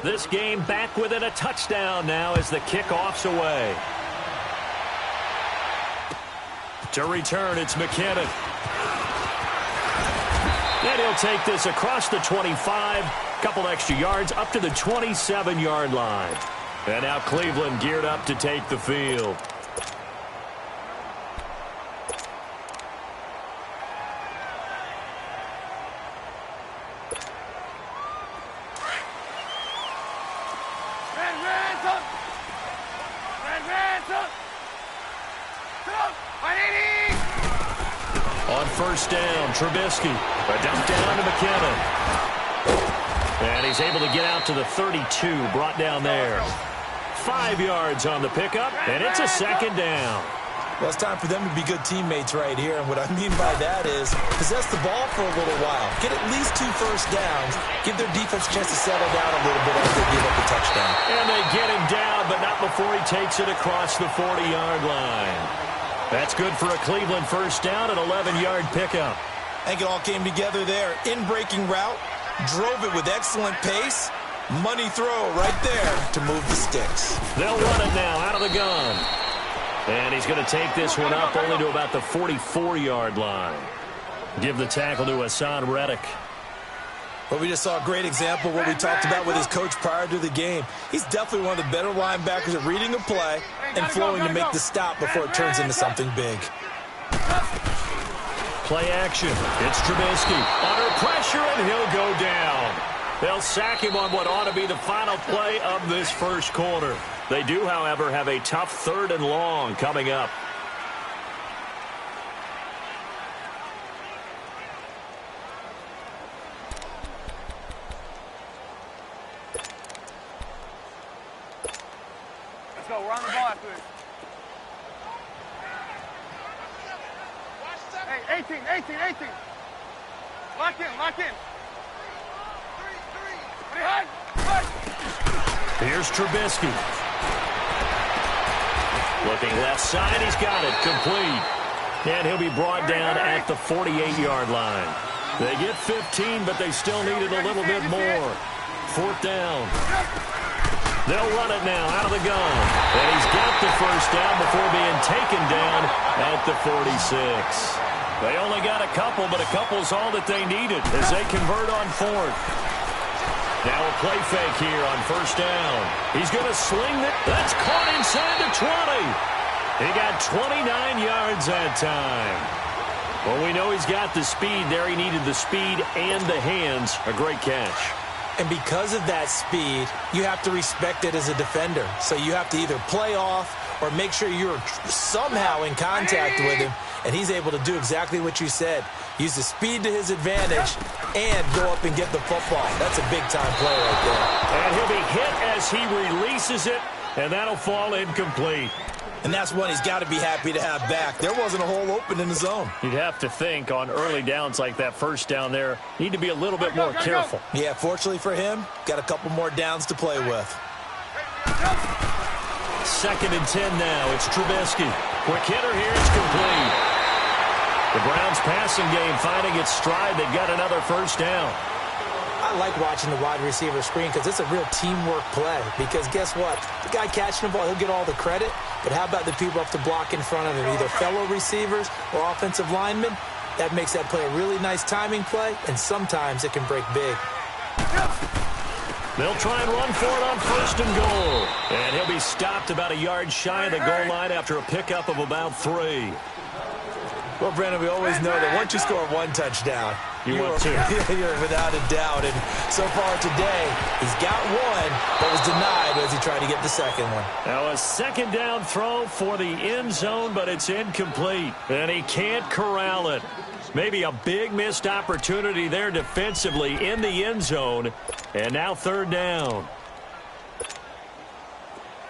This game back within a touchdown now as the kickoff's away. To return, it's McKinnon. And he'll take this across the 25. Couple extra yards up to the 27-yard line. And now Cleveland geared up to take the field. On first down, Trubisky. A dump down to McKinnon. And he's able to get out to the 32, brought down there. 5 yards on the pickup, and it's a second down. Well, it's time for them to be good teammates right here. And what I mean by that is possess the ball for a little while. Get at least 2 first downs. Give their defense a chance to settle down a little bit after they give up the touchdown. And they get him down, but not before he takes it across the 40-yard line. That's good for a Cleveland first down, an 11-yard pickup. I think it all came together there. In-breaking route, drove it with excellent pace. Money throw right there to move the sticks. They'll run it now out of the gun. And he's going to take this one up only to about the 44-yard line. Give the tackle to Hassan Reddick. Well, we just saw a great example of what we talked about with his coach prior to the game. He's definitely one of the better linebackers at reading a play and flowing to make the stop before it turns into something big. Play action. It's Trubisky. Under pressure, and he'll go down. They'll sack him on what ought to be the final play of this first quarter. They do, however, have a tough 3rd and long coming up. Let's go. We're on the ball after this. Hey, 18. Lock in. Here's Trubisky. Looking left side, he's got it, complete. And he'll be brought down at the 48-yard line. They get 15, but they still needed a little bit more. 4th down. They'll run it now out of the gun. And he's got the first down before being taken down at the 46. They only got a couple, but a couple's all that they needed as they convert on 4th. Now a play fake here on first down. He's going to sling it. That's caught inside the 20. He got 29 yards that time. Well, we know he's got the speed there. He needed the speed and the hands. A great catch. And because of that speed, you have to respect it as a defender. So you have to either play off or make sure you're somehow in contact with him. And he's able to do exactly what you said. Use the speed to his advantage and go up and get the football. That's a big-time play right there. And he'll be hit as he releases it, and that'll fall incomplete. And that's one he's got to be happy to have back. There wasn't a hole open in the zone. You'd have to think on early downs like that first down there, need to be a little bit more careful. Yeah, fortunately for him, got a couple more downs to play with. 2nd and 10 now. It's Trubisky. Quick hitter here. It's complete. The Browns passing game finding its stride. They've got another first down. I like watching the wide receiver screen because it's a real teamwork play. Because guess what? The guy catching the ball, he'll get all the credit. But how about the people up to block in front of him? Either fellow receivers or offensive linemen. That makes that play a really nice timing play. And sometimes it can break big. They'll try and run for it on 1st and goal. And he'll be stopped about a yard shy of the goal line after a pickup of about 3. Well, Brandon, we always know that once you score 1 touchdown, you're without a doubt. And so far today, he's got 1, but was denied as he tried to get the second one. Now a 2nd down throw for the end zone, but it's incomplete. And he can't corral it. Maybe a big missed opportunity there defensively in the end zone. And now 3rd down.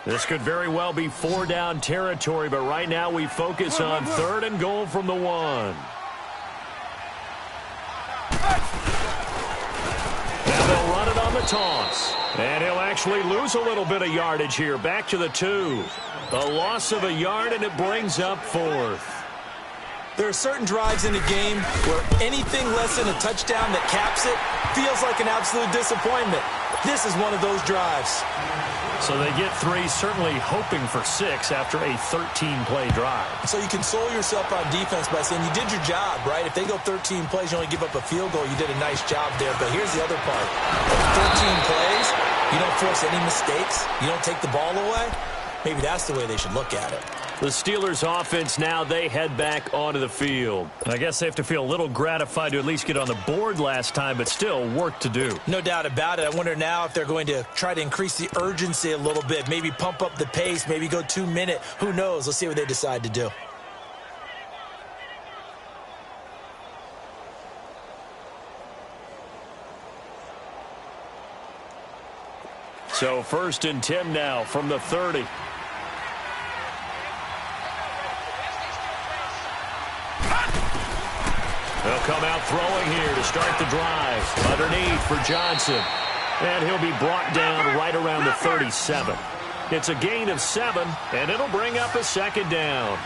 This could very well be 4-down territory, but right now we focus on 3rd and goal from the 1. Now they'll run it on the toss. And he'll actually lose a little bit of yardage here. Back to the 2. A loss of a yard, and it brings up 4th. There are certain drives in the game where anything less than a touchdown that caps it feels like an absolute disappointment. This is one of those drives. So they get 3, certainly hoping for 6 after a 13-play drive. So you console yourself on defense by saying you did your job, right? If they go 13 plays, you only give up a field goal, you did a nice job there. But here's the other part. 13 plays, you don't force any mistakes, you don't take the ball away. Maybe that's the way they should look at it. The Steelers offense now, they head back onto the field. I guess they have to feel a little gratified to at least get on the board last time, but still work to do. No doubt about it. I wonder now if they're going to try to increase the urgency a little bit, maybe pump up the pace, maybe go 2-minute. Who knows? Let's see what they decide to do. So 1st and 10 now from the 30. They'll come out throwing here to start the drive. Underneath for Johnson. And he'll be brought down right around the 37. It's a gain of 7, and it'll bring up a 2nd down.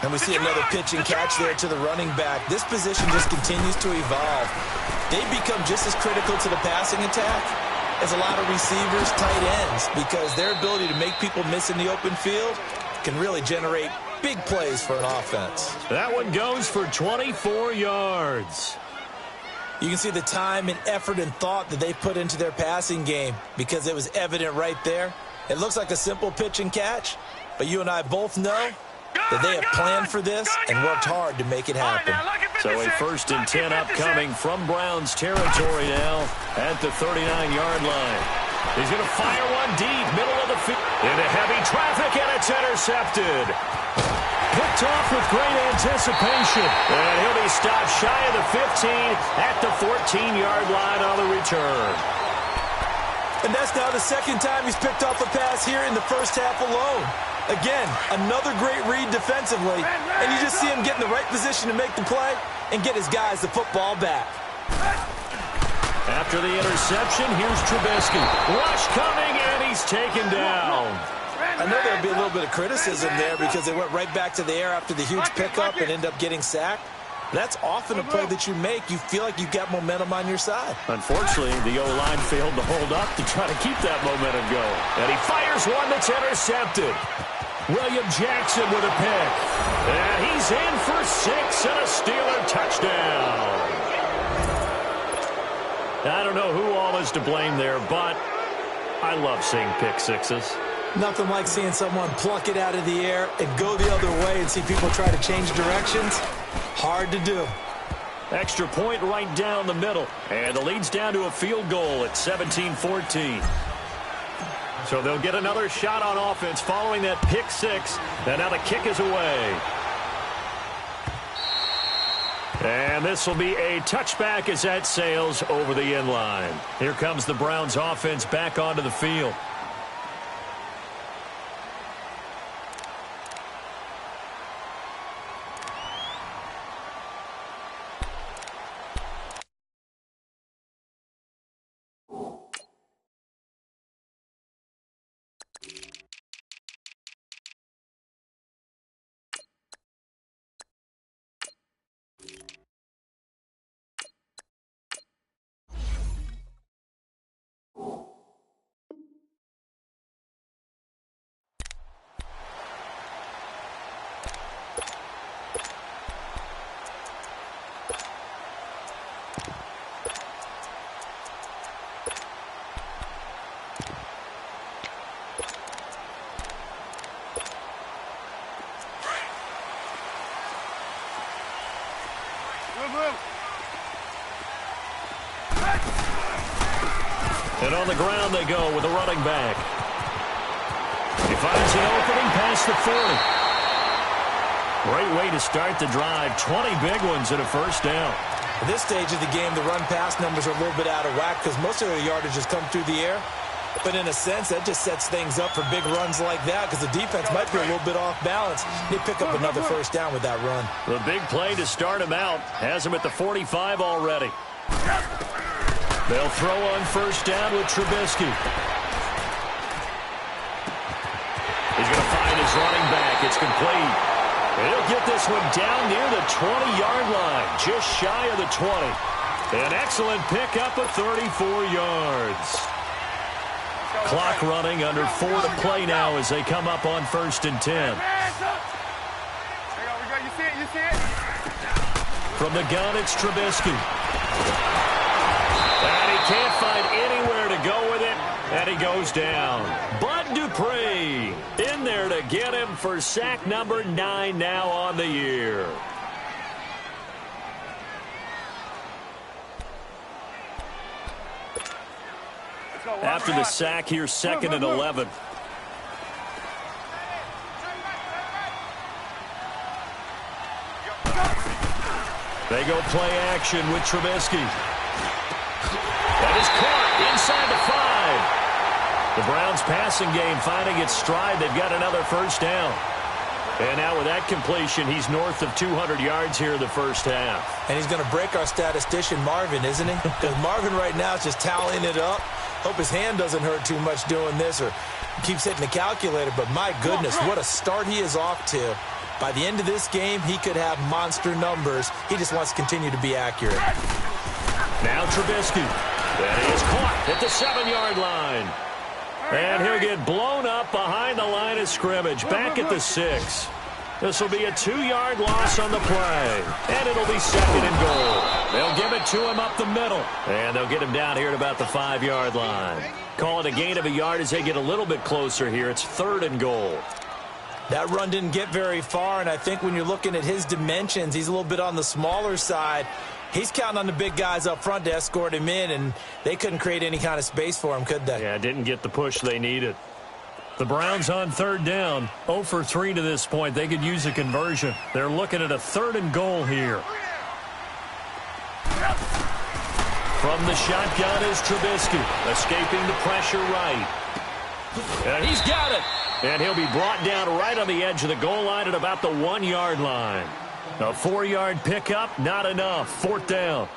And we see another pitch and catch there to the running back. This position just continues to evolve. They've become just as critical to the passing attack as a lot of receivers, tight ends, because their ability to make people miss in the open field can really generate big plays for an offense. That one goes for 24 yards. You can see the time and effort and thought that they put into their passing game because it was evident right there. It looks like a simple pitch and catch, but you and I both know that they have planned for this and worked hard to make it happen. So a 1st and 10 upcoming from Browns territory now at the 39-yard line. He's going to fire one deep, middle of the field, into heavy traffic, and it's intercepted. Picked off with great anticipation. And he'll be stopped shy of the 15 at the 14-yard line on the return. And that's now the 2nd time he's picked off a pass here in the first half alone. Again, another great read defensively, and you just see him get in the right position to make the play and get his guys the football back. After the interception, here's Trubisky. Rush coming, and he's taken down. I know there'll be a little bit of criticism there because they went right back to the air after the huge pickup and end up getting sacked. That's often a play that you make. You feel like you've got momentum on your side. Unfortunately, the O-line failed to hold up to try to keep that momentum going. And he fires one that's intercepted. William Jackson with a pick. And he's in for 6 and a Steeler touchdown. I don't know who all is to blame there, but I love seeing pick sixes. Nothing like seeing someone pluck it out of the air and go the other way and see people try to change directions. Hard to do. Extra point right down the middle. And the lead's down to a field goal at 17-14. So they'll get another shot on offense following that pick six. And now the kick is away. And this will be a touchback as that sails over the end line. Here comes the Browns offense back onto the field. And on the ground they go with a running back. He finds the opening past the 40. Great way to start the drive. 20 big ones and a first down. At this stage of the game, the run-pass numbers are a little bit out of whack because most of their yardage has come through the air. But in a sense, that just sets things up for big runs like that because the defense might be a little bit off balance. They pick up another first down with that run. The big play to start him out has him at the 45 already. They'll throw on first down with Trubisky. He's going to find his running back. It's complete. He'll get this one down near the 20-yard line, just shy of the 20. An excellent pickup of 34 yards. Clock running, under 4 to play now as they come up on 1st and 10. There you go. You see it? You see it? From the gun, it's Trubisky. And he can't find anywhere to go with it, and he goes down. Bud Dupree in there to get him for sack number 9 now on the year. After the sack here, 2nd and 11. They go play action with Trubisky. That is caught inside the 5. The Browns passing game finding its stride. They've got another first down. And now with that completion, he's north of 200 yards here in the first half. And he's going to break our statistician Marvin, isn't he? Because Marvin right now is just tallying it up. Hope his hand doesn't hurt too much doing this or keeps hitting the calculator. But my goodness, what a start he is off to. By the end of this game, he could have monster numbers. He just wants to continue to be accurate. Now Trubisky. That is caught at the 7-yard line. And he'll get blown up behind the line of scrimmage, back at the 6. This will be a 2-yard loss on the play. And it'll be 2nd and goal. They'll give it to him up the middle. And they'll get him down here at about the 5-yard line. Call it a gain of a yard as they get a little bit closer here. It's 3rd and goal. That run didn't get very far, and I think when you're looking at his dimensions, he's a little bit on the smaller side. He's counting on the big guys up front to escort him in, and they couldn't create any kind of space for him, could they? Yeah, didn't get the push they needed. The Browns on 3rd down, 0 for 3 to this point. They could use a conversion. They're looking at a 3rd and goal here. From the shotgun is Trubisky, escaping the pressure right. And he's got it. And he'll be brought down right on the edge of the goal line at about the 1-yard line. A 4-yard pickup, not enough. 4th down.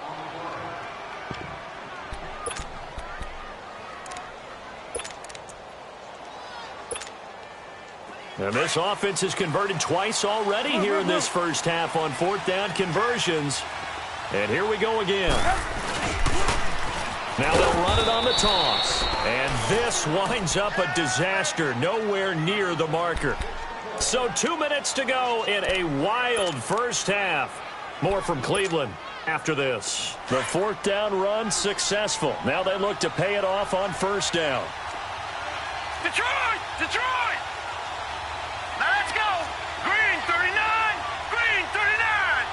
And this offense has converted twice already here in this first half on 4th down conversions. And here we go again. Now they'll run it on the toss. And this winds up a disaster, nowhere near the marker. So 2 minutes to go in a wild first half. More from Cleveland after this. The 4th down run successful. Now they look to pay it off on 1st down. Detroit! Detroit! Now let's go! Green 39! Green 39!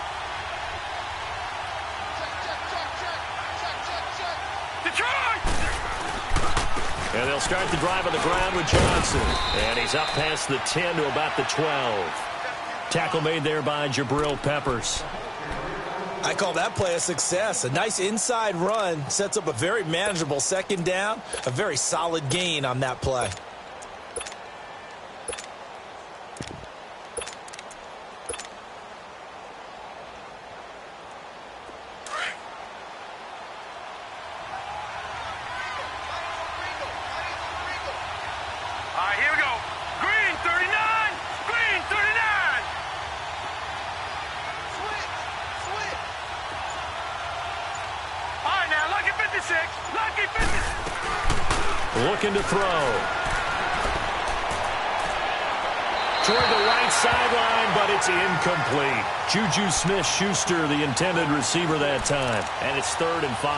Detroit! And they'll start the drive on the ground with Johnson. And he's up past the 10 to about the 12. Tackle made there by Jabril Peppers. I call that play a success. A nice inside run sets up a very manageable 2nd down. A very solid gain on that play. Looking to throw. Toward the right sideline, but it's incomplete. Juju Smith-Schuster, the intended receiver that time. And it's 3rd and 5.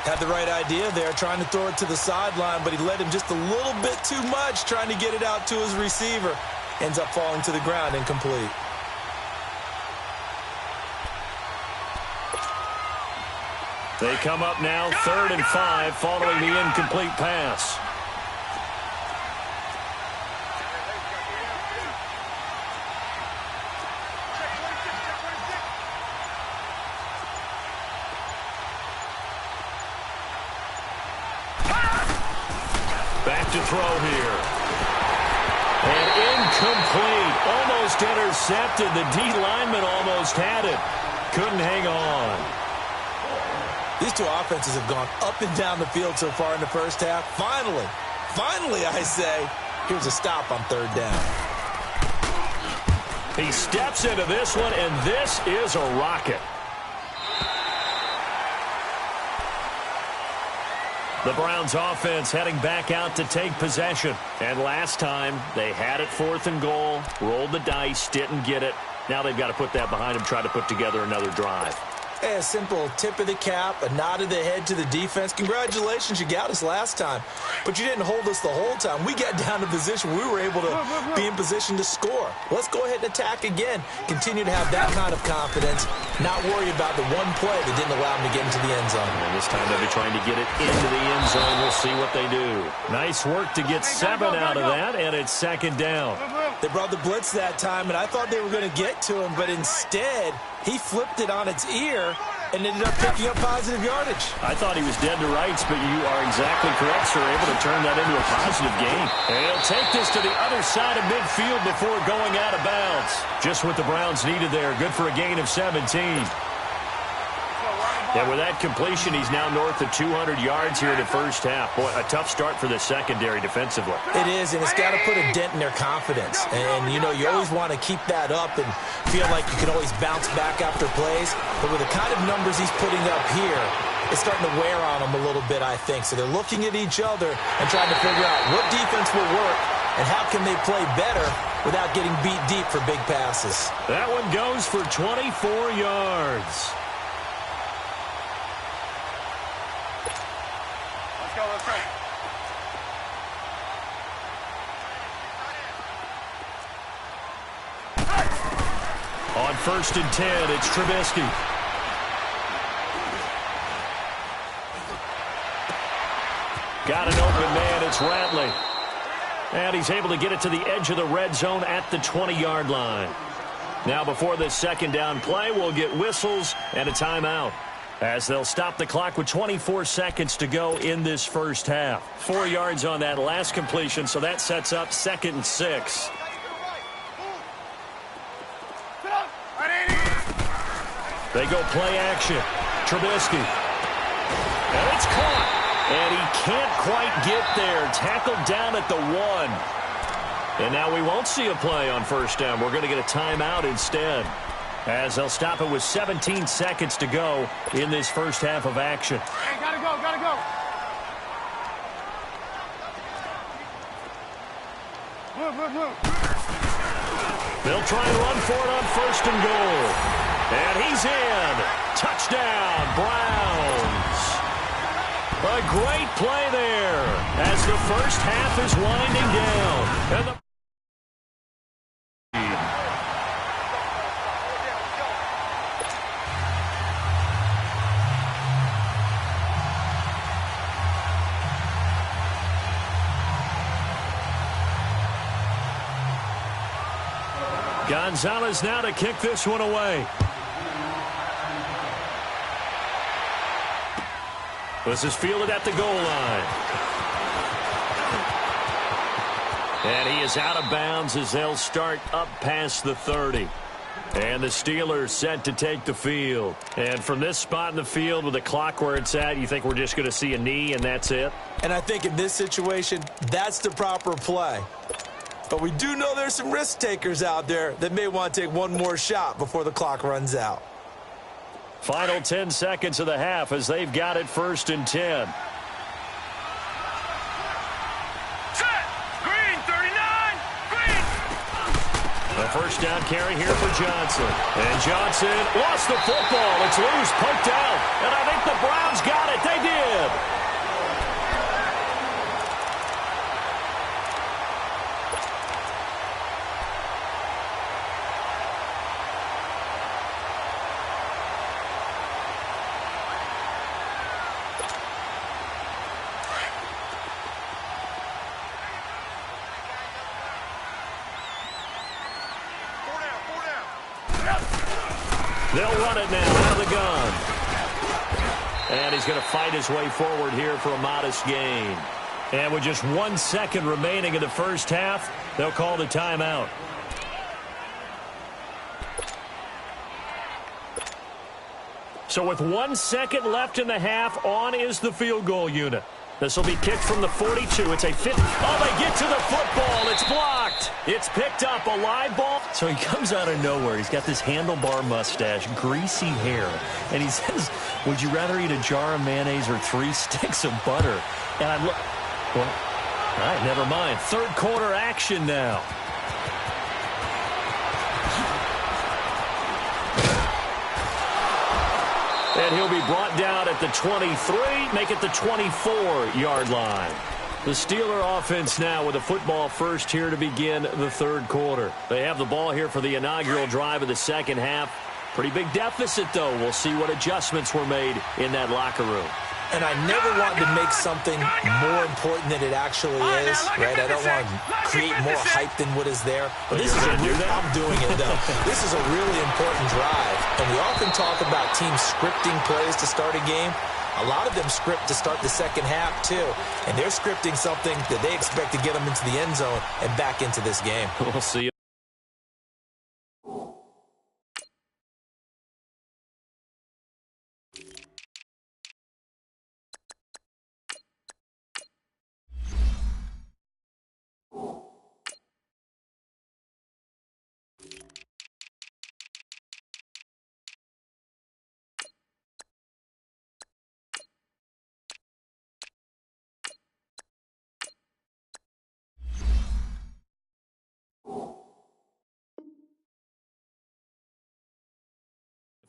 Had the right idea there, trying to throw it to the sideline, but he led him just a little bit too much, trying to get it out to his receiver. Ends up falling to the ground, incomplete. They come up now, 3rd and 5, following the incomplete pass. Back to throw here. And incomplete. Almost intercepted. The D lineman almost had it. Couldn't hang on. These two offenses have gone up and down the field so far in the first half. Finally, I say, here's a stop on 3rd down. He steps into this one, and this is a rocket. The Browns offense heading back out to take possession. And last time, they had it 4th and goal, rolled the dice, didn't get it. Now they've got to put that behind them, try to put together another drive. Hey, a simple tip of the cap, a nod of the head to the defense. Congratulations, you got us last time. But you didn't hold us the whole time. We got down to position. We were able to be in position to score. Let's go ahead and attack again. Continue to have that kind of confidence. Not worry about the one play that didn't allow them to get into the end zone. And this time they'll be trying to get it into the end zone. We'll see what they do. Nice work to get 7 out of that, and it's 2nd down. They brought the blitz that time, and I thought they were going to get to him, but instead he flipped it on its ear and ended up picking up positive yardage. I thought he was dead to rights, but you are exactly correct, sir. Able to turn that into a positive gain. And he'll take this to the other side of midfield before going out of bounds. Just what the Browns needed there. Good for a gain of 17. And with that completion, he's now north of 200 yards here in the first half. Boy, a tough start for the secondary defensively. It is, and it's got to put a dent in their confidence. And, you know, you always want to keep that up and feel like you can always bounce back after plays. But with the kind of numbers he's putting up here, it's starting to wear on them a little bit, I think. So they're looking at each other and trying to figure out what defense will work and how can they play better without getting beat deep for big passes. That one goes for 24 yards. Let's go. On 1st and 10, it's Trubisky. Got an open man, it's Ratley. And he's able to get it to the edge of the red zone at the 20-yard line. Now before this 2nd down play, we'll get whistles and a timeout, as they'll stop the clock with 24 seconds to go in this first half. 4 yards on that last completion, so that sets up 2nd and 6. They go play action. Trubisky. And it's caught. And he can't quite get there. Tackled down at the 1. And now we won't see a play on 1st down. We're going to get a timeout instead, as they'll stop it with 17 seconds to go in this first half of action. Hey, gotta go, gotta go. Move. They'll try and run for it on 1st and goal. And he's in. Touchdown, Browns. A great play there as the first half is winding down. And the Gonzalez now to kick this one away. This is fielded at the goal line. And he is out of bounds as they'll start up past the 30. And the Steelers set to take the field. And from this spot in the field with the clock where it's at, you think we're just going to see a knee and that's it? And I think in this situation, that's the proper play. But we do know there's some risk takers out there that may want to take one more shot before the clock runs out. Final 10 seconds of the half as they've got it 1st and 10. Set. Green, 39. Green. A 1st down carry here for Johnson. And Johnson lost the football. It's loose, poked out. And I think the Browns got it. They did. They'll run it now out of the gun. And he's going to fight his way forward here for a modest gain. And with just 1 second remaining in the first half, they'll call the timeout. So with 1 second left in the half, on is the field goal unit. This will be kicked from the 42. It's a 50. Oh, they get to the football. It's blocked. It's picked up, a live ball. So he comes out of nowhere. He's got this handlebar mustache, greasy hair, and he says, would you rather eat a jar of mayonnaise or 3 sticks of butter? And I look, well, all right, never mind. Third quarter action now. And he'll be brought down at the 23, make it the 24-yard line. The Steeler offense now with a football first here to begin the third quarter. They have the ball here for the inaugural drive of the second half. Pretty big deficit, though. We'll see what adjustments were made in that locker room. And I never want to make something more important than it actually is, right? I don't want to create more hype than what is there. But this is I'm doing it, though. This is a really important drive. And we often talk about teams scripting plays to start a game. A lot of them script to start the second half, too. And they're scripting something that they expect to get them into the end zone and back into this game. We'll see.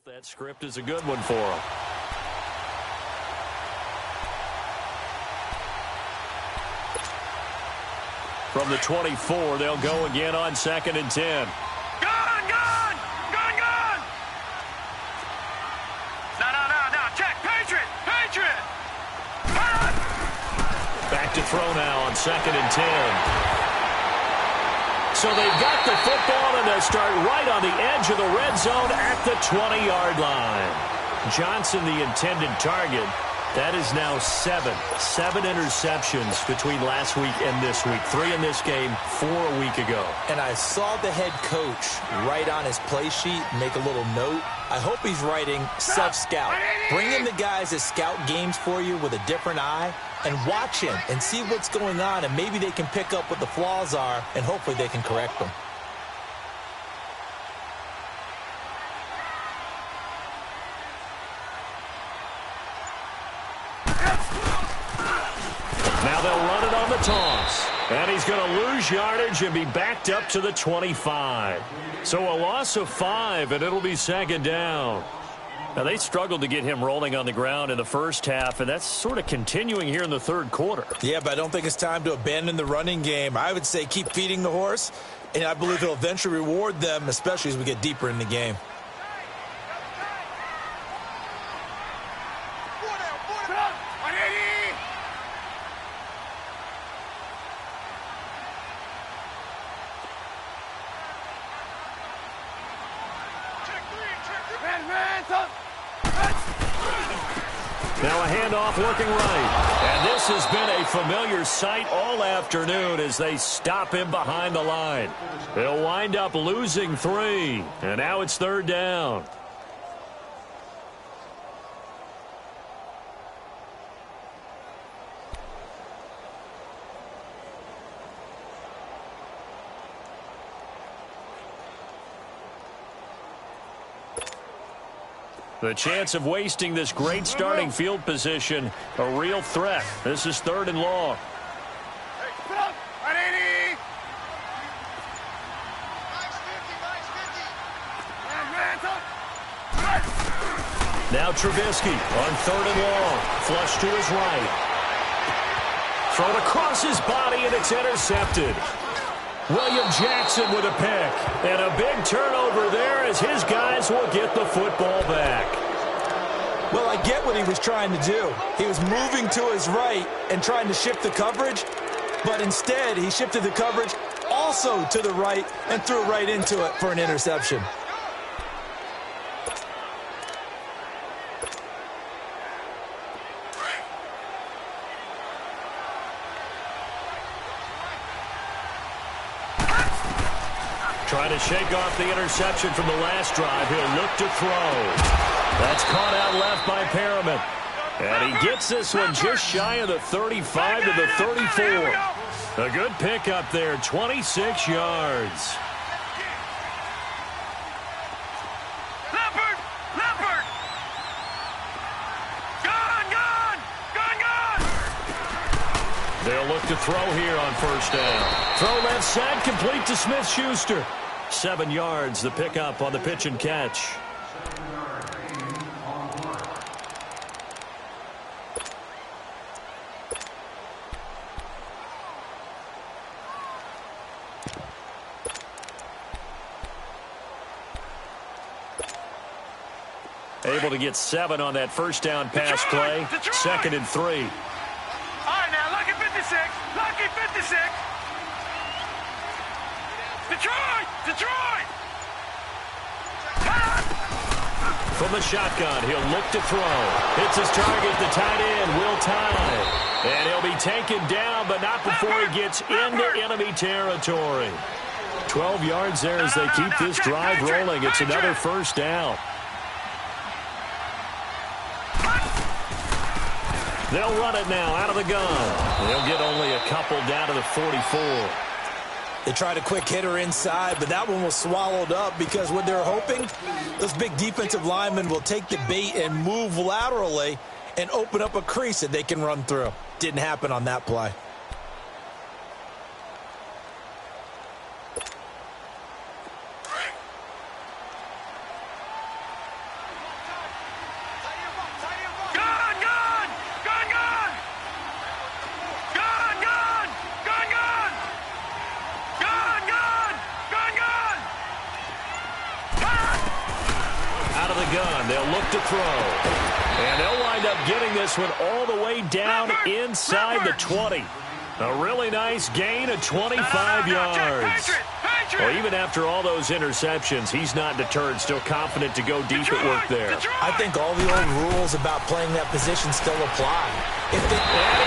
That script is a good one for him. From the 24, they'll go again on 2nd and 10. Gone! No. Check. Patriot! Back to throw now on 2nd and 10. So they've got the football, and they'll start right on the edge of the red zone at the 20-yard line. Johnson, the intended target. That is now 7 interceptions between last week and this week. 3 in this game, 4 a week ago. And I saw the head coach write on his play sheet, make a little note. I hope he's writing self-scout. Bring in the guys that scout games for you with a different eye and watch him and see what's going on, and maybe they can pick up what the flaws are, and hopefully they can correct them. Now they'll run it on the toss. And he's going to lose yardage and be backed up to the 25. So a loss of 5, and it'll be 2nd down. Now, they struggled to get him rolling on the ground in the first half, and that's sort of continuing here in the third quarter. Yeah, but I don't think it's time to abandon the running game. I would say keep feeding the horse, and I believe he'll eventually reward them, especially as we get deeper in the game. Now a handoff looking right. And this has been a familiar sight all afternoon as they stop him behind the line. They'll wind up losing 3. And now it's 3rd down. The chance of wasting this great starting field position, a real threat. This is 3rd and long. Now Trubisky on 3rd and long. Flush to his right. Thrown across his body, and it's intercepted. William Jackson with a pick. And a big turnover there as his guys will get the football back. Well, I get what he was trying to do. He was moving to his right and trying to shift the coverage, but instead he shifted the coverage also to the right and threw right into it for an interception. Trying to shake off the interception from the last drive. He'll look to throw. That's caught out left by Perriman. And he gets this one just shy of the 35 to the 34. A good pickup there, 26 yards. They'll look to throw here on first down. Throw left side, complete to Smith-Schuster. 7 yards, the pickup on the pitch and catch. Able to get 7 on that first down pass play. 2nd and 3. All right, now, lucky 56. Lucky 56. Detroit! From the shotgun, he'll look to throw. Hits his target, the tight end, Will Tye. And he'll be taken down, but not before he gets into enemy territory. 12 yards there as they keep this drive rolling. It's another first down. They'll run it now out of the gun. They'll get only a couple down to the 44. They tried a quick hitter inside, but that one was swallowed up because what they're hoping, those big defensive linemen will take the bait and move laterally and open up a crease that they can run through. Didn't happen on that play. They'll look to throw. And they'll wind up getting this one all the way down inside the 20. A really nice gain of 25 yards. Well, even after all those interceptions, he's not deterred, still confident to go deep at work there. I think all the old rules about playing that position still apply. And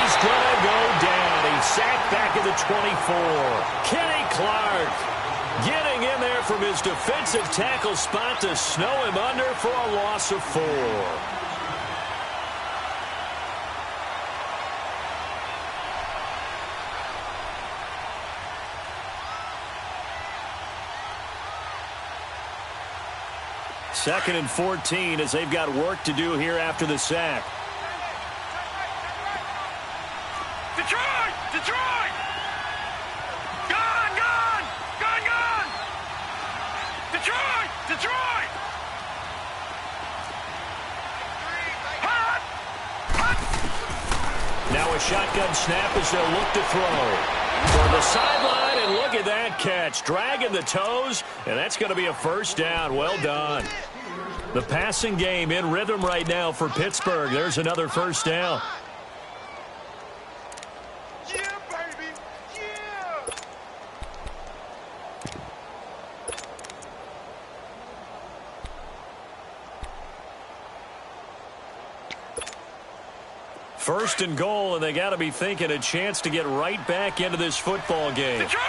he's going to go down. He's sacked back at the 24. Kenny Clark getting in there from his defensive tackle spot to snow him under for a loss of 4. Second and 14 as they've got work to do here after the sack. Detroit! Detroit! Now a shotgun snap as they'll look to throw. For the sideline, and look at that catch. Dragging the toes, and that's going to be a first down. Well done. The passing game in rhythm right now for Pittsburgh. There's another first down. First and goal, and they got to be thinking a chance to get right back into this football game. Detroit!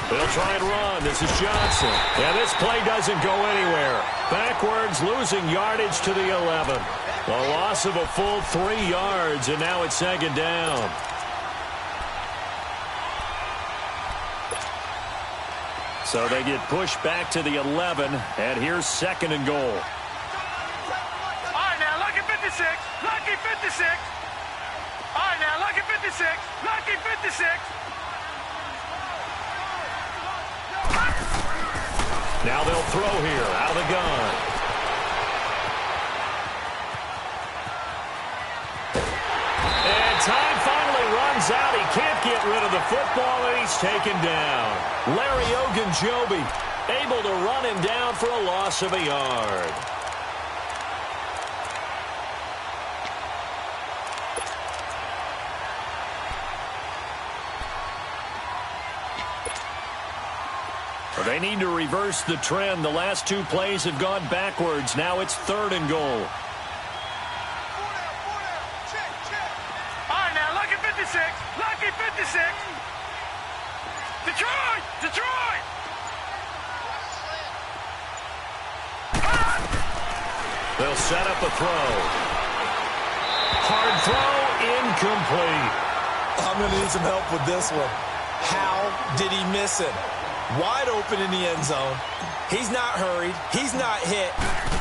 They'll try and run. This is Johnson. And this play doesn't go anywhere. Backwards, losing yardage to the 11. A loss of a full 3 yards, and now it's second down. So they get pushed back to the 11, and here's second and goal. Lucky 56. All right, now, lucky 56. Lucky 56. Now they'll throw here out of the gun. And time finally runs out. He can't get rid of the football, and he's taken down. Larry Ogunjobi able to run him down for a loss of a yard. They need to reverse the trend. The last 2 plays have gone backwards. Now it's third and goal. All right, now, lucky 56. Lucky 56. Detroit! They'll set up a throw. Hard throw, incomplete. I'm going to need some help with this one. How did he miss it? Wide open in the end zone. He's not hurried. He's not hit.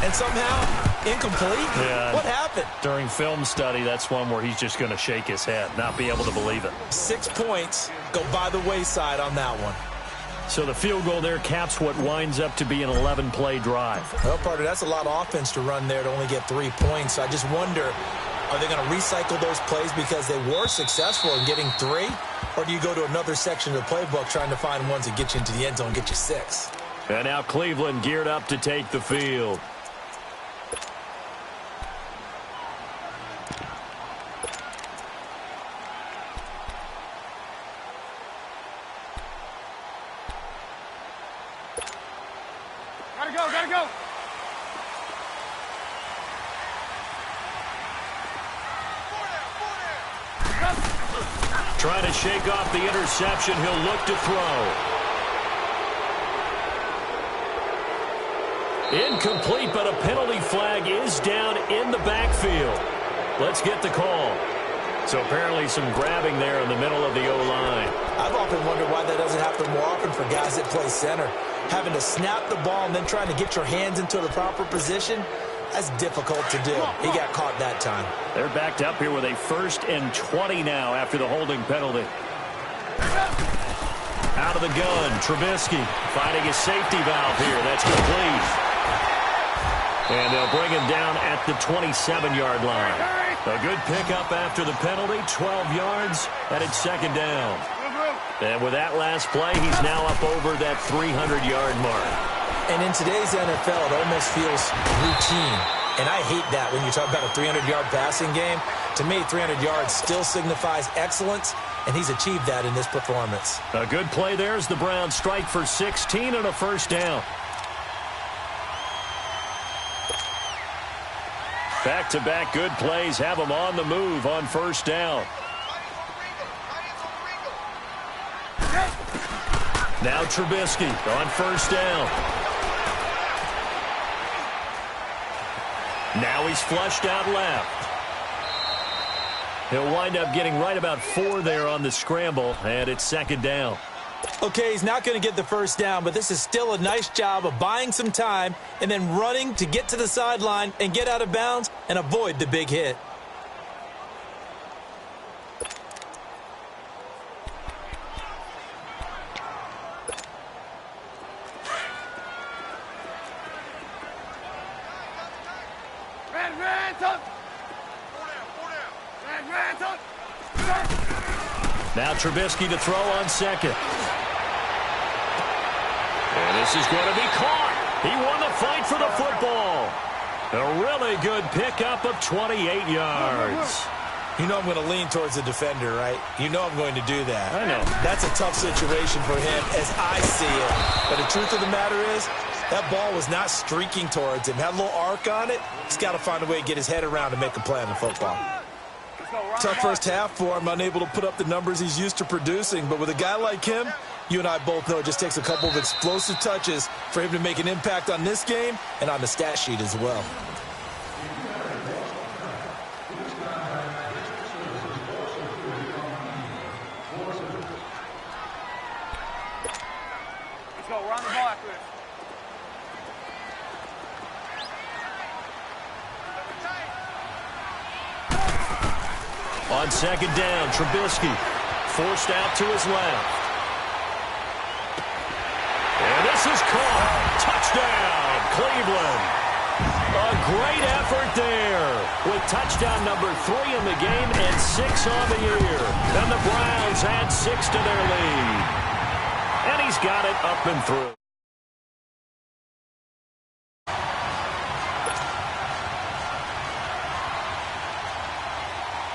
And somehow, incomplete? Yeah. What happened? During film study, that's one where he's just going to shake his head, not be able to believe it. 6 points go by the wayside on that one. So the field goal there caps what winds up to be an 11-play drive. Well, partner, that's a lot of offense to run there to only get 3 points. I just wonder, are they going to recycle those plays because they were successful in getting 3? Or do you go to another section of the playbook trying to find ones that get you into the end zone and get you 6? And now Cleveland geared up to take the field. Gotta go, gotta go. Trying to shake off the interception. He'll look to throw. Incomplete, but a penalty flag is down in the backfield. Let's get the call. So apparently some grabbing there in the middle of the O-line. I've often wondered why that doesn't happen more often for guys that play center. Having to snap the ball and then trying to get your hands into the proper position, that's difficult to do. He got caught that time. They're backed up here with a 1st and 20 now after the holding penalty. Out of the gun, Trubisky finding his safety valve here. That's complete. And they'll bring him down at the 27-yard line. A good pickup after the penalty, 12 yards, and it's 2nd down. And with that last play, he's now up over that 300-yard mark. And in today's NFL, it almost feels routine. And I hate that when you talk about a 300-yard passing game. To me, 300 yards still signifies excellence, and he's achieved that in this performance. A good play there as the Browns strike for 16 and a 1st down. Back-to-back good plays have them on the move on 1st down. Now Trubisky on 1st down. Now he's flushed out left. He'll wind up getting right about 4 there on the scramble, and it's 2nd down. Okay, he's not going to get the 1st down, but this is still a nice job of buying some time and then running to get to the sideline and get out of bounds and avoid the big hit. Now Trubisky to throw on 2nd. And this is going to be caught. He won the fight for the football. A really good pickup of 28 yards. You know I'm going to lean towards the defender, right? You know I'm going to do that. I know. That's a tough situation for him as I see it. But the truth of the matter is, that ball was not streaking towards him. Had a little arc on it. He's got to find a way to get his head around and make a play on the football. Tough first half for him, unable to put up the numbers he's used to producing. But with a guy like him, you and I both know it just takes a couple of explosive touches for him to make an impact on this game and on the stat sheet as well. Let's go. We're on the ball after this. On 2nd down, Trubisky forced out to his left. And this is caught. Touchdown, Cleveland. A great effort there with touchdown number 3 in the game and 6 on the year. And the Browns add 6 to their lead. And he's got it up and through.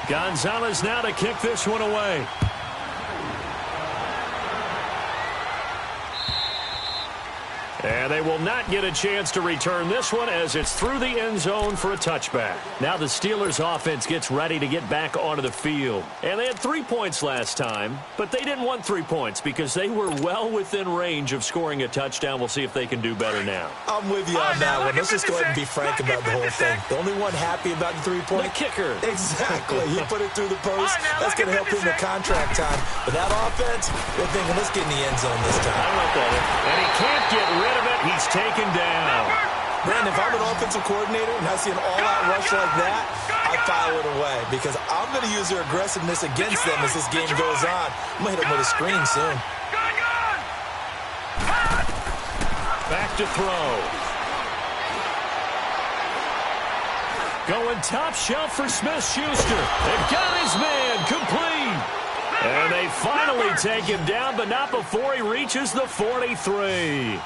Gonzalez now to kick this one away. And they will not get a chance to return this one as it's through the end zone for a touchback. Now the Steelers offense gets ready to get back onto the field. And they had 3 points last time, but they didn't want 3 points because they were well within range of scoring a touchdown. We'll see if they can do better now. I'm with you on that one. Let's just go ahead and be frank about the whole thing. The only one happy about the 3-point? The kicker. Exactly. He put it through the post. That's going to help him in contract time. But that offense, they're thinking, let's get in the end zone this time. I love that. And he can't get rid of it. He's taken down. Brandon, if I'm an offensive coordinator and I see an all-out rush like that, I file it away because I'm going to use their aggressiveness against them as this game goes on. I'm going to hit them with a screen soon. Back to throw. Going top shelf for Smith-Schuster. They've got his man complete. And they finally take him down, but not before he reaches the 43.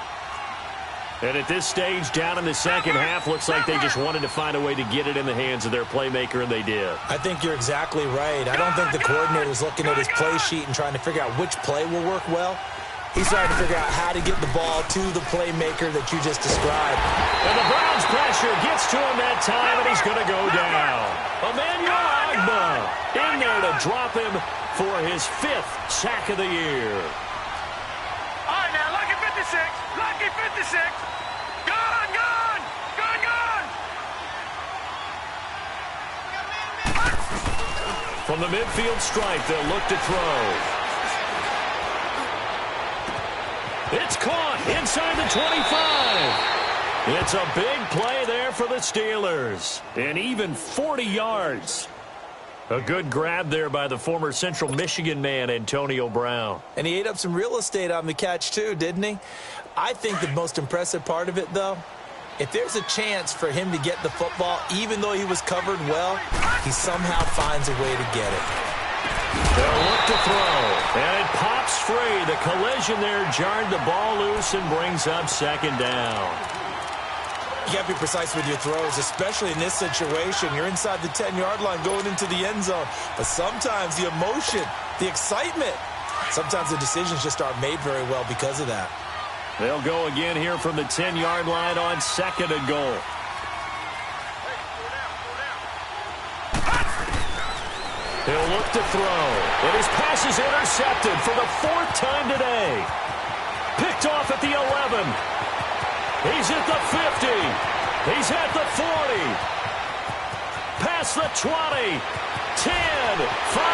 And at this stage, down in the second half, looks like they just wanted to find a way to get it in the hands of their playmaker, and they did. I think you're exactly right. I don't think the coordinator's looking at his play sheet and trying to figure out which play will work well. He's trying to figure out how to get the ball to the playmaker that you just described. And the Browns' pressure gets to him that time, and he's going to go down. Emmanuel Ogbah in there to drop him for his 5th sack of the year. All right, now, lucky 56. Lucky 56. Gone, gone. Gone, gone. From the midfield stripe, they'll look to throw. It's caught inside the 25. It's a big play there for the Steelers. And even 40 yards. A good grab there by the former Central Michigan man, Antonio Brown. And he ate up some real estate on the catch, too, didn't he? I think the most impressive part of it, though, if there's a chance for him to get the football, even though he was covered well, he somehow finds a way to get it. They'll look to throw, and it pops free. The collision there jarred the ball loose and brings up second down. You got to be precise with your throws, especially in this situation. You're inside the 10-yard line going into the end zone. But sometimes the emotion, the excitement, sometimes the decisions just aren't made very well because of that. They'll go again here from the 10-yard line on 2nd and goal. He'll look to throw. And his pass is intercepted for the 4th time today. Picked off at the 11. He's at the 50. He's at the 40. Past the 20. 10, 5,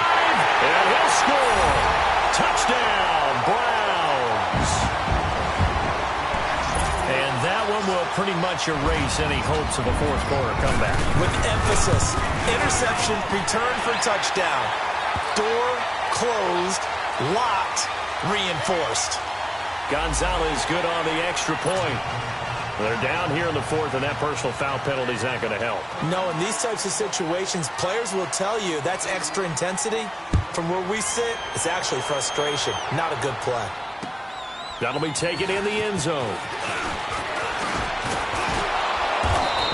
and he'll score. Touchdown, Browns. And that one will pretty much erase any hopes of a fourth-quarter comeback. With emphasis, interception, return for touchdown. Door closed, locked, reinforced. Gonzalez good on the extra point. They're down here in the 4th, and that personal foul penalty is not going to help. No, in these types of situations, players will tell you that's extra intensity. From where we sit, it's actually frustration, not a good play. That'll be taken in the end zone.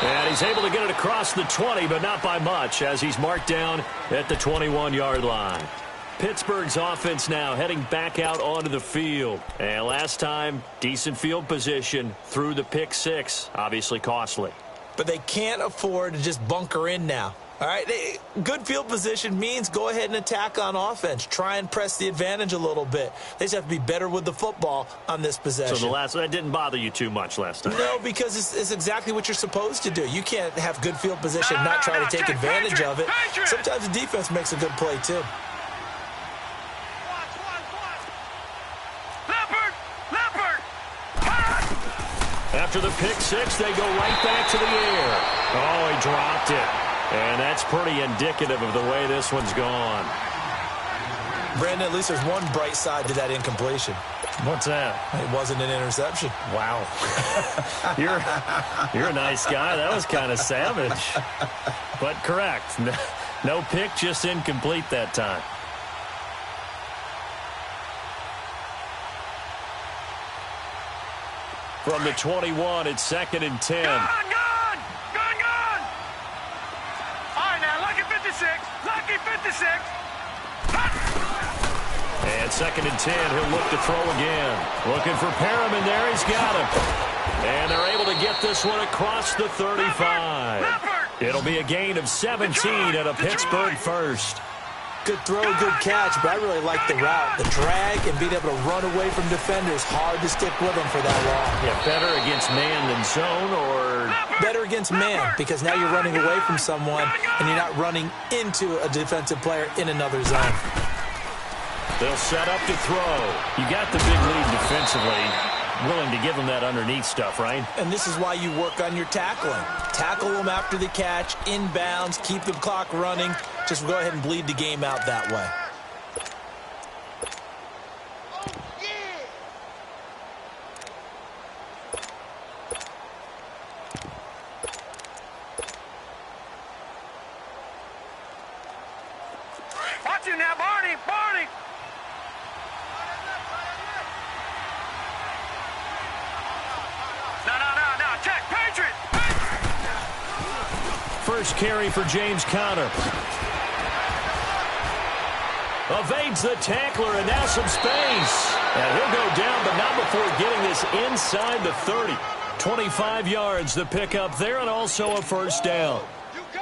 And he's able to get it across the 20, but not by much, as he's marked down at the 21-yard line. Pittsburgh's offense now heading back out onto the field. And last time, decent field position through the pick 6. Obviously costly. But they can't afford to just bunker in now. All right, good field position means go ahead and attack on offense. Try and press the advantage a little bit. They just have to be better with the football on this possession. So that didn't bother you too much last time? No, because it's exactly what you're supposed to do. You can't have good field position and not try to take advantage of it. Sometimes the defense makes a good play, too. After the pick 6, they go right back to the air. Oh, he dropped it. And that's pretty indicative of the way this one's gone. Brandon, at least there's one bright side to that incompletion. What's that? It wasn't an interception. Wow. You're a nice guy. That was kind of savage. But correct. No pick, just incomplete that time. From the 21, it's 2nd and 10. Gone, gone! Gone, gone! All right, now, lucky 56. Lucky 56. And 2nd and 10, he'll look to throw again. Looking for Perriman there, he's got him. And they're able to get this one across the 35. It'll be a gain of 17 and a Pittsburgh first. Good throw, good catch, but I really like the route. The drag and being able to run away from defenders, hard to stick with them for that long. Yeah, better against man than zone, or? Better against man, because now you're running away from someone and you're not running into a defensive player in another zone. They'll set up to throw. You got the big lead defensively. Willing to give them that underneath stuff, right? And this is why you work on your tackling. Tackle them after the catch, inbounds, keep the clock running. Just go ahead and bleed the game out that way. Watch you now, Barney! Barney! No, check, Patriot! First carry for James Conner. Evades the tackler, and now some space. And he'll go down, but not before getting this inside the 30. 25 yards the pickup there, and also a first down.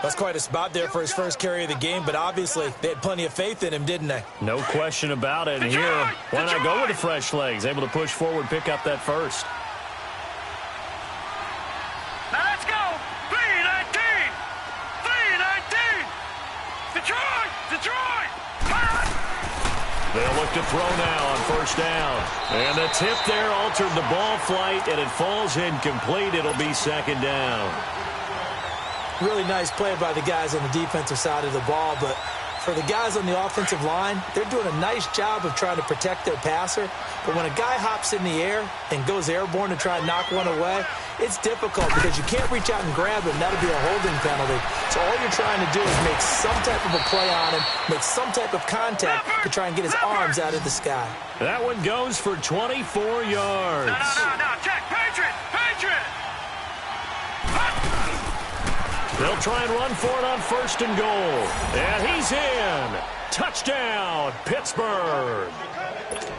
That's quite a spot there for his first carry of the game, but obviously they had plenty of faith in him, didn't they? No question about it. And here, why not go with the fresh legs? Able to push forward, pick up that first. Now let's go! 3-19! 3-19! Detroit! Detroit! They'll look to throw now on first down. And the tip there altered the ball flight, and it falls incomplete. It'll be 2nd down. Really nice play by the guys on the defensive side of the ball, but for the guys on the offensive line, they're doing a nice job of trying to protect their passer. But when a guy hops in the air and goes airborne to try and knock one away, it's difficult because you can't reach out and grab him. That'll be a holding penalty. So all you're trying to do is make some type of a play on him, make some type of contact to try and get his arms out of the sky. That one goes for 24 yards. No, check, Patriot! Patriot! They'll try and run for it on 1st and goal. And he's in. Touchdown, Pittsburgh.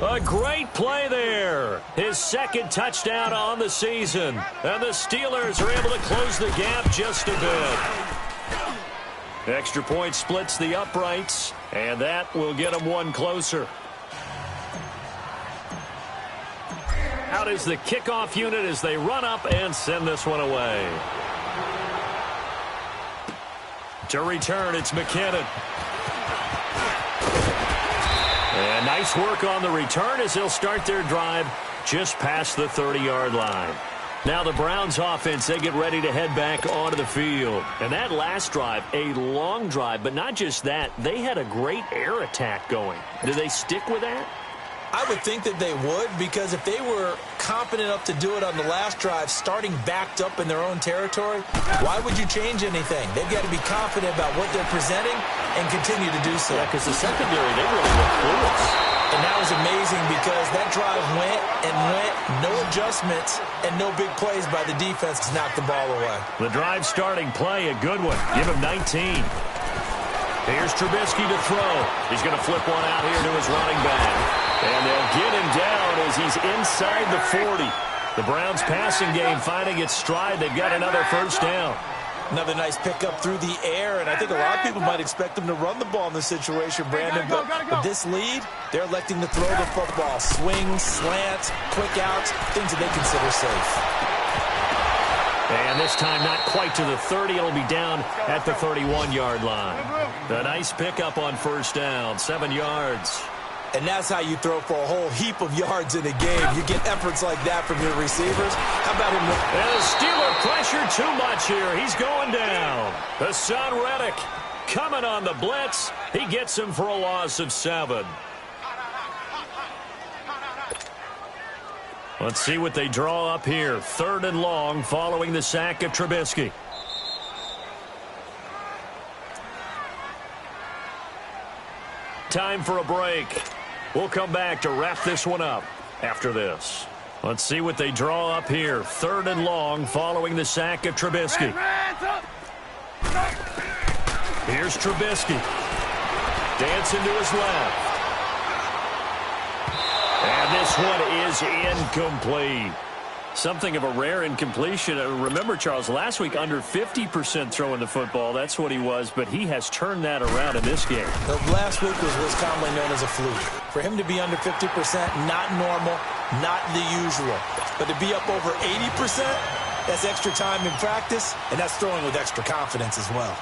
A great play there. His 2nd touchdown on the season. And the Steelers are able to close the gap just a bit. Extra point splits the uprights, and that will get them one closer. Out is the kickoff unit as they run up and send this one away. To return, it's McKinnon. And nice work on the return as they'll start their drive just past the 30-yard line. Now the Browns offense, they get ready to head back onto the field. And that last drive, a long drive, but not just that. They had a great air attack going. Do they stick with that? I would think that they would, because if they were confident enough to do it on the last drive, starting backed up in their own territory, why would you change anything? They've got to be confident about what they're presenting and continue to do so. Yeah, because the secondary, they really look clueless. And that was amazing because that drive went and went, no adjustments, and no big plays by the defense to knock the ball away. The drive starting play, a good one. Give him 19. Here's Trubisky to throw. He's going to flip one out here to his running back. And they'll get him down as he's inside the 40. The Browns passing game finding its stride. They've got another first down. Another nice pickup through the air, and I think a lot of people might expect them to run the ball in this situation, Brandon. But with this lead, they're electing to throw the football. Swings, slants, quick outs, things that they consider safe. And this time not quite to the 30. It'll be down at the 31-yard line. A nice pickup on first down, 7 yards. And that's how you throw for a whole heap of yards in a game. You get efforts like that from your receivers. How about him? And the Steeler pressure too much here. He's going down. Hassan Reddick coming on the blitz. He gets him for a loss of 7. Let's see what they draw up here. 3rd and long following the sack of Trubisky. Time for a break. We'll come back to wrap this one up after this. Let's see what they draw up here. 3rd and long following the sack of Trubisky. Here's Trubisky. Dancing to his left. And this one is incomplete. Something of a rare incompletion. Remember, Charles, last week under 50% throwing the football. That's what he was, but he has turned that around in this game. Last week was what's commonly known as a fluke. For him to be under 50%, not normal, not the usual. But to be up over 80%, that's extra time in practice, and that's throwing with extra confidence as well.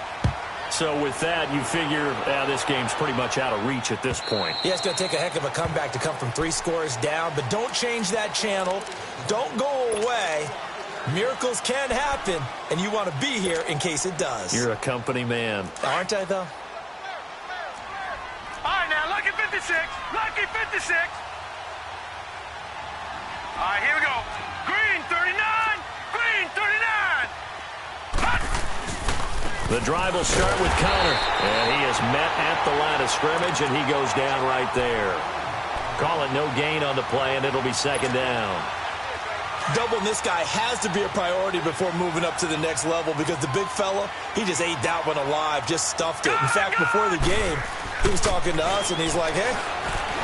So with that, you figure this game's pretty much out of reach at this point. Yeah, it's going to take a heck of a comeback to come from 3 scores down, but don't change that channel. Don't go away. Miracles can happen, and you want to be here in case it does. You're a company man. Aren't I, though? All right, now, lucky 56. Lucky 56. All right, here we go. Green 39. Green 39. Hot. The drive will start with Connor, and he is met at the line of scrimmage, and he goes down right there. Call it no gain on the play, and it'll be second down. Doubling this guy has to be a priority before moving up to the next level because the big fella, he just ate that one alive, just stuffed it. In fact, before the game, he was talking to us, and he's like, hey,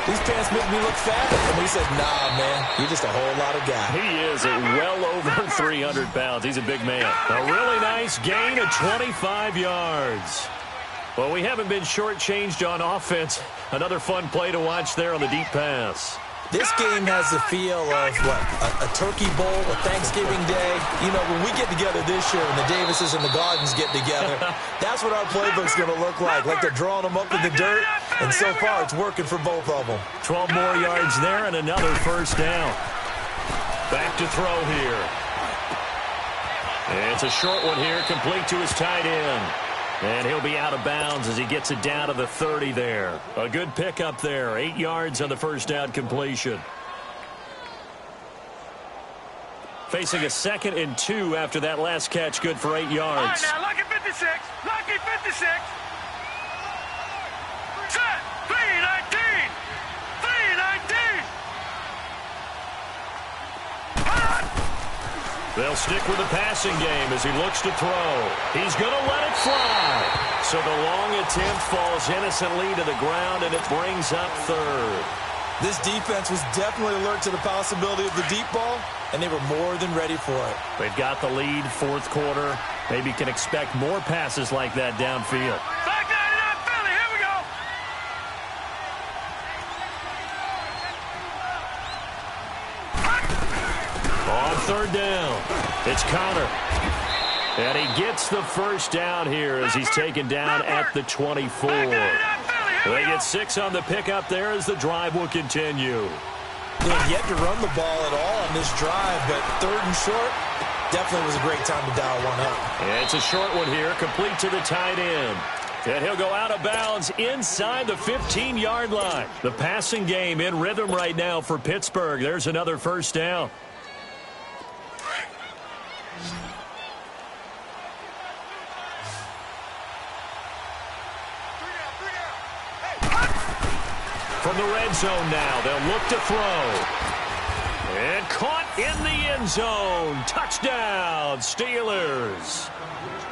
these pants make me look fat. And we said, nah, man, you're just a whole lot of guy. He is well over 300 pounds. He's a big man. A really nice gain of 25 yards. Well, we haven't been shortchanged on offense. Another fun play to watch there on the deep pass. This game has the feel of, what, a turkey bowl, a Thanksgiving day. You know, when we get together this year and the Davises and the Gardens get together, that's what our playbook's going to look like they're drawing them up in the dirt, and so far it's working for both of them. 12 more yards there and another first down. Back to throw here. It's a short one here, complete to his tight end. And he'll be out of bounds as he gets it down to the 30 there. A good pickup there. 8 yards on the first down completion. Facing a 2nd and 2 after that last catch. Good for 8 yards. All right, now, lucky 56. Lucky 56. Set. 319. 319. Hot. They'll stick with the passing game as he looks to throw. He's going to let it fly. So the long attempt falls innocently to the ground, and it brings up 3rd. This defense was definitely alert to the possibility of the deep ball, and they were more than ready for it. They've got the lead, 4th quarter. Maybe can expect more passes like that downfield. Back 99 Philly. Here we go. On 3rd down, it's Connor. And he gets the first down here as he's taken down at the 24. They get 6 on the pickup there as the drive will continue. They've yet to run the ball at all on this drive, but 3rd and short definitely was a great time to dial one up. And it's a short one here, complete to the tight end. And he'll go out of bounds inside the 15-yard line. The passing game in rhythm right now for Pittsburgh. There's another first down. From the red zone now, they'll look to throw. And caught in the end zone. Touchdown, Steelers.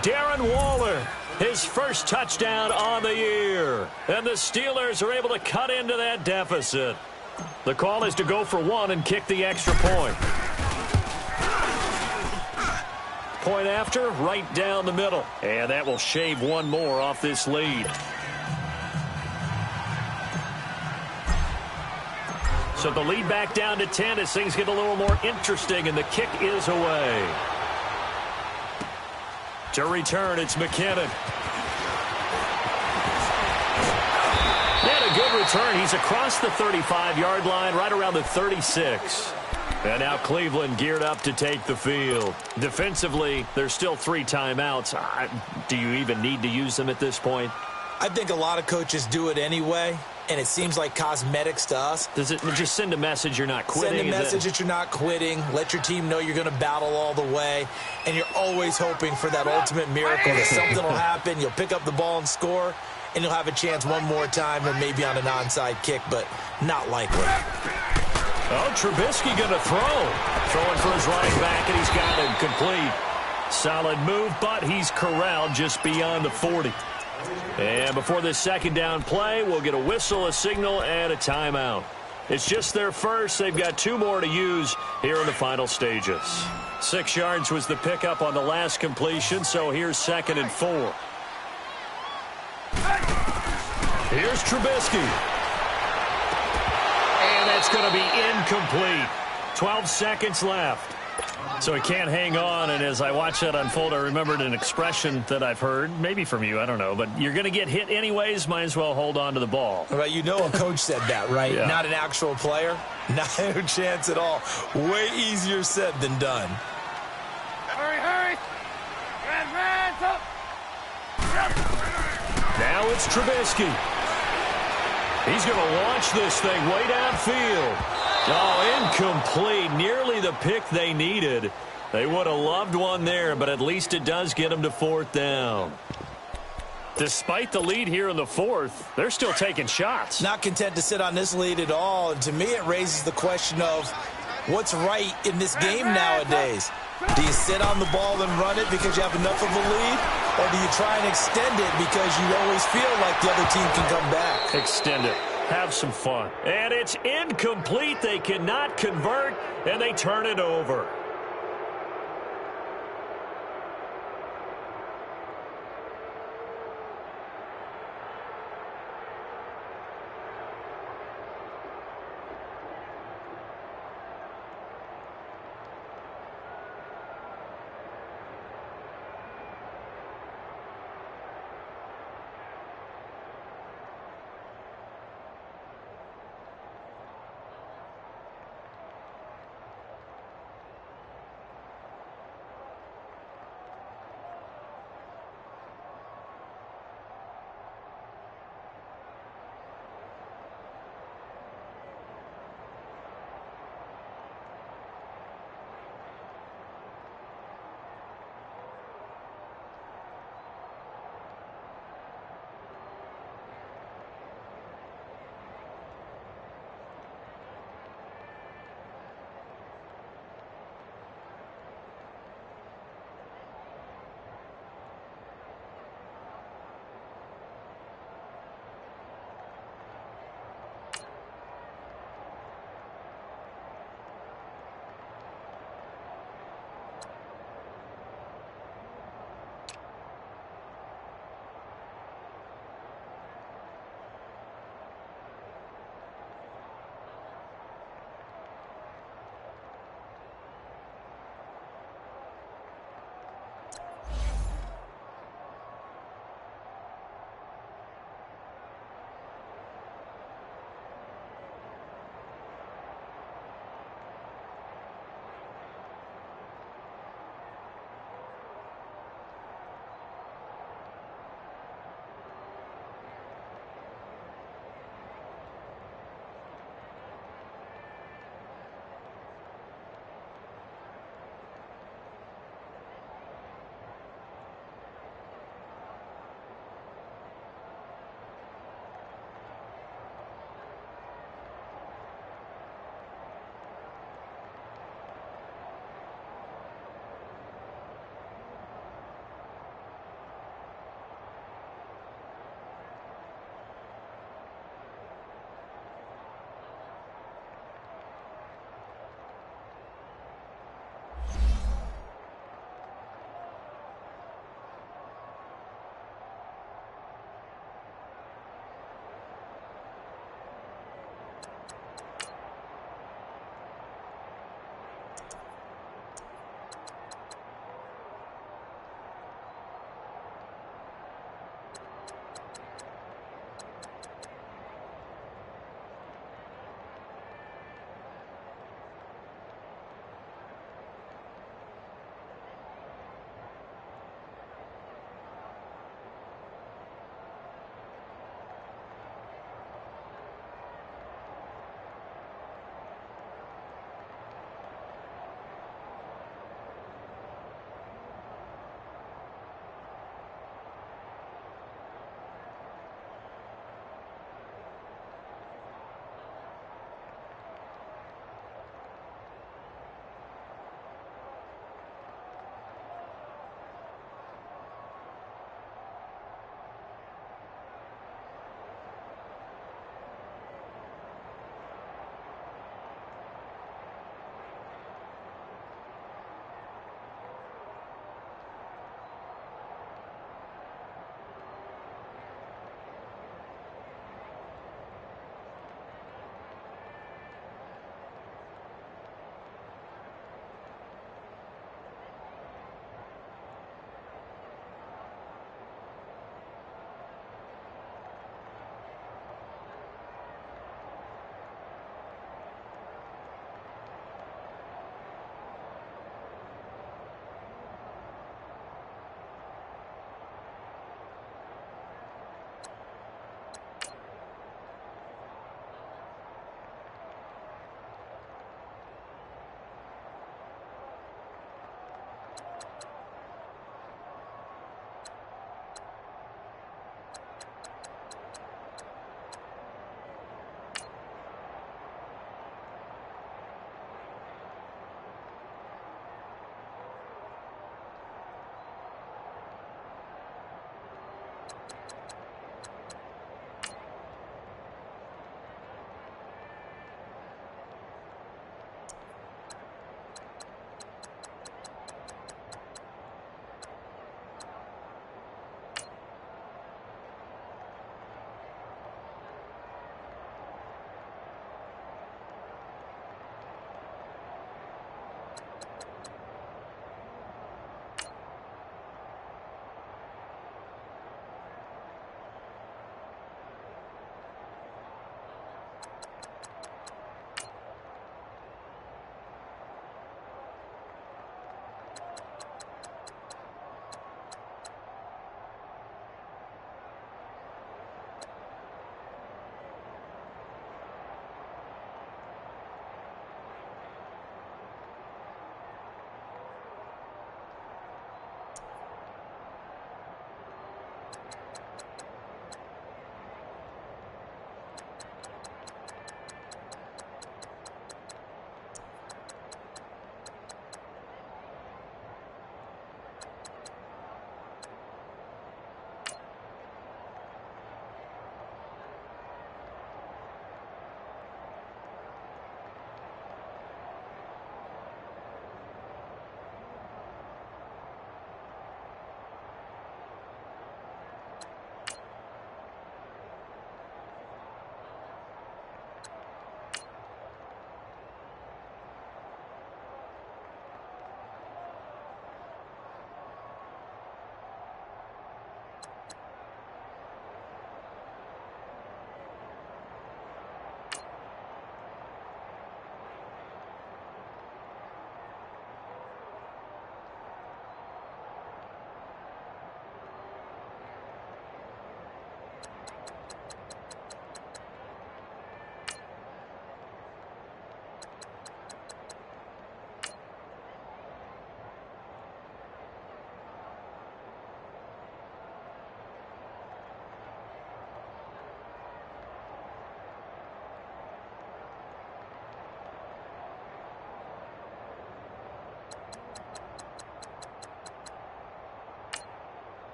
Darren Waller, his first touchdown on the year. And the Steelers are able to cut into that deficit. The call is to go for 1 and kick the extra point. Point after, right down the middle. And that will shave 1 more off this lead. So the lead back down to 10 as things get a little more interesting, and the kick is away. To return, it's McKinnon. And a good return. He's across the 35-yard line, right around the 36. And now Cleveland geared up to take the field. Defensively, there's still 3 timeouts. Do you even need to use them at this point? I think a lot of coaches do it anyway, and it seems like cosmetics to us. Does it just send a message you're not quitting? Send a message that you're not quitting. Let your team know you're going to battle all the way. And you're always hoping for that ultimate miracle that something will happen. You'll pick up the ball and score, and you'll have a chance one more time or maybe on an onside kick, but not likely. Oh, Trubisky going to throw. Throwing for his running back, and he's got it complete. Solid move, but he's corralled just beyond the 40. And before this second down play, we'll get a whistle, a signal, and a timeout. It's just their first. They've got 2 more to use here in the final stages. 6 yards was the pickup on the last completion, so here's 2nd and 4. Here's Trubisky. And that's going to be incomplete. 12 seconds left. So he can't hang on, and as I watch that unfold, I remembered an expression that I've heard, maybe from you, I don't know, but you're going to get hit anyways, might as well hold on to the ball. Right, you know a coach said that, right? Yeah. Not an actual player. No chance at all. Way easier said than done. Hurry, hurry. Red, up. Now it's Trubisky. He's going to launch this thing way downfield. Oh, incomplete. Nearly the pick they needed. They would have loved one there, but at least it does get them to 4th down. Despite the lead here in the 4th, they're still taking shots. Not content to sit on this lead at all. And to me, it raises the question of what's right in this game nowadays. Do you sit on the ball and run it because you have enough of a lead? Or do you try and extend it because you always feel like the other team can come back? Extend it. Have some fun. And it's incomplete. They cannot convert, and they turn it over.